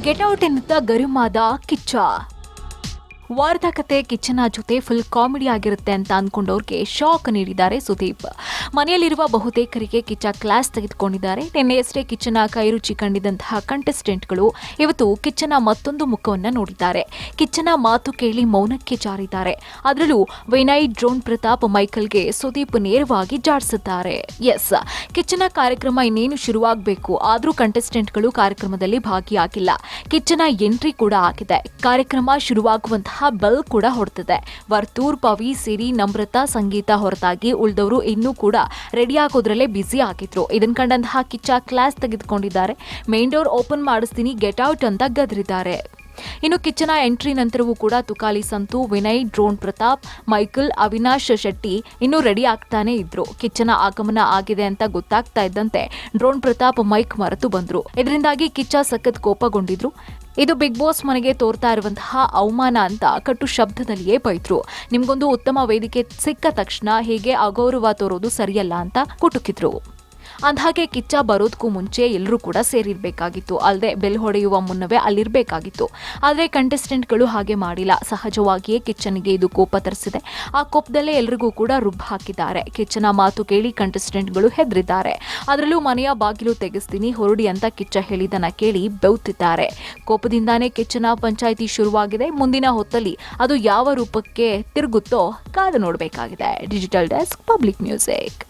Get out ಎನ್ನುತ್ತಾ ಗರಿಮಾದ ಕಿಚ್ಚ. ವಾರದ ಕತೆ ಕಿಚ್ಚನ ಜೊತೆ ಫುಲ್ ಕಾಮಿಡಿ ಆಗಿರುತ್ತೆ ಅಂತ ಅಂದ್ಕೊಂಡವ್ರಿಗೆ ಶಾಕ್ ನೀಡಿದ್ದಾರೆ ಸುದೀಪ್. ಮನೆಯಲ್ಲಿರುವ ಬಹುತೇಕರಿಗೆ ಕಿಚ್ಚ ಕ್ಲಾಸ್ ತೆಗೆದುಕೊಂಡಿದ್ದಾರೆ. ನಿನ್ನೆಯಷ್ಟೇ ಕಿಚ್ಚನ ಕೈರುಚಿ ಕಂಡಿದ್ದಂತಹ ಕಂಟೆಸ್ಟೆಂಟ್ಗಳು ಇವತ್ತು ಕಿಚ್ಚನ ಮತ್ತೊಂದು ಮುಖವನ್ನ ನೋಡಿದ್ದಾರೆ. ಕಿಚ್ಚನ ಮಾತು ಕೇಳಿ ಮೌನಕ್ಕೆ ಜಾರಿದ್ದಾರೆ. ಅದರಲ್ಲೂ ವಿನಯ್, ಡ್ರೋನ್ ಪ್ರತಾಪ್, ಮೈಕಲ್ಗೆ ಸುದೀಪ್ ನೇರವಾಗಿ ಜಾಡಿಸಿದ್ದಾರೆ. ಎಸ್, ಕಿಚ್ಚನ ಕಾರ್ಯಕ್ರಮ ಇನ್ನೇನು ಶುರುವಾಗಬೇಕು, ಆದರೂ ಕಂಟೆಸ್ಟೆಂಟ್ಗಳು ಕಾರ್ಯಕ್ರಮದಲ್ಲಿ ಭಾಗಿಯಾಗಿಲ್ಲ. ಕಿಚ್ಚನ ಎಂಟ್ರಿ ಕೂಡ ಆಗಿದೆ. ಕಾರ್ಯಕ್ರಮ ಶುರುವಾಗುವಂತಹ ಬೆಲ್ ಕೂಡ ಹೊಡೆದಿದೆ. ವರ್ತೂರ್, ಪವಿ, ಸಿರಿ, ನಮ್ರತಾ, ಸಂಗೀತ ಹೊರತಾಗಿ ಉಳಿದವರು ಇನ್ನೂ ಕೂಡ ರೆಡಿ ಆಗೋದ್ರಲ್ಲೇ ಬ್ಯುಸಿ ಆಗಿದ್ರು. ಇದನ್ ಕಂಡಂತಹ ಕಿಚ್ಚ ಕ್ಲಾಸ್ ತೆಗೆದುಕೊಂಡಿದ್ದಾರೆ. ಮೇನ್ ಡೋರ್ ಓಪನ್ ಮಾಡಿಸ್ತೀನಿ, ಗೆಟ್ ಔಟ್ ಅಂತ ಗದರಿದ್ದಾರೆ. ಇನ್ನು ಕಿಚ್ಚನ ಎಂಟ್ರಿ ನಂತರವೂ ಕೂಡ ತುಕಾಲಿ ಸಂತು, ವಿನಯ್, ಡ್ರೋನ್ ಪ್ರತಾಪ್, ಮೈಕಲ್, ಅವಿನಾಶ್ ಶೆಟ್ಟಿ ಇನ್ನೂ ರೆಡಿ ಆಗ್ತಾನೆ ಇದ್ರು. ಕಿಚ್ಚನ ಆಗಮನ ಆಗಿದೆ ಅಂತ ಗೊತ್ತಾಗ್ತಾ ಇದ್ದಂತೆ ಡ್ರೋನ್ ಪ್ರತಾಪ್ ಮೈಕ್ ಮರೆತು ಬಂದ್ರು. ಇದರಿಂದಾಗಿ ಕಿಚ್ಚ ಸಖತ್ ಕೋಪಗೊಂಡಿದ್ರು. ಇದು ಬಿಗ್ ಬಾಸ್ ಮನೆಗೆ ತೋರ್ತಾ ಇರುವಂತಹ ಅವಮಾನ ಅಂತ ಕಟ್ಟು ಶಬ್ದದಲ್ಲಿಯೇ ಬೈದ್ರು. ನಿಮ್ಗೊಂದು ಉತ್ತಮ ವೇದಿಕೆ ಸಿಕ್ಕ ತಕ್ಷಣ ಹೀಗೆ ಅಗೌರವ ತೋರೋದು ಸರಿಯಲ್ಲ ಅಂತ ಕುಟುಕಿದ್ರು. ಅಂದ್ಹಾಗೆ ಕಿಚ್ಚ ಬರೋದಕ್ಕೂ ಮುಂಚೆ ಎಲ್ಲರೂ ಕೂಡ ಸೇರಿರ್ಬೇಕಾಗಿತ್ತು. ಅಲ್ಲದೆ ಬೆಲ್ ಹೊಡೆಯುವ ಮುನ್ನವೇ ಅಲ್ಲಿರ್ಬೇಕಾಗಿತ್ತು. ಆದರೆ ಕಂಟೆಸ್ಟೆಂಟ್ಗಳು ಹಾಗೆ ಮಾಡಿಲ್ಲ. ಸಹಜವಾಗಿಯೇ ಕಿಚ್ಚನಿಗೆ ಇದು ಕೋಪ ತರಿಸಿದೆ. ಆ ಕೋಪದಲ್ಲೇ ಎಲ್ರಿಗೂ ಕೂಡ ರುಬ್ಬ ಹಾಕಿದ್ದಾರೆ. ಕಿಚ್ಚನ ಮಾತು ಕೇಳಿ ಕಂಟೆಸ್ಟೆಂಟ್ಗಳು ಹೆದರಿದ್ದಾರೆ. ಅದರಲ್ಲೂ ಮನೆಯ ಬಾಗಿಲು ತೆಗೆಸ್ತೀನಿ ಹೊರಡಿ ಅಂತ ಕಿಚ್ಚ ಹೇಳಿದನ್ನ ಕೇಳಿ ಬೆವ್ತಿದ್ದಾರೆ. ಕೋಪದಿಂದಾನೇ ಕಿಚ್ಚನ ಪಂಚಾಯಿತಿ ಶುರುವಾಗಿದೆ. ಮುಂದಿನ ಹೊತ್ತಲ್ಲಿ ಅದು ಯಾವ ರೂಪಕ್ಕೆ ತಿರುಗುತ್ತೋ ಕಾದು ನೋಡಬೇಕಾಗಿದೆ. Digital desk, public music.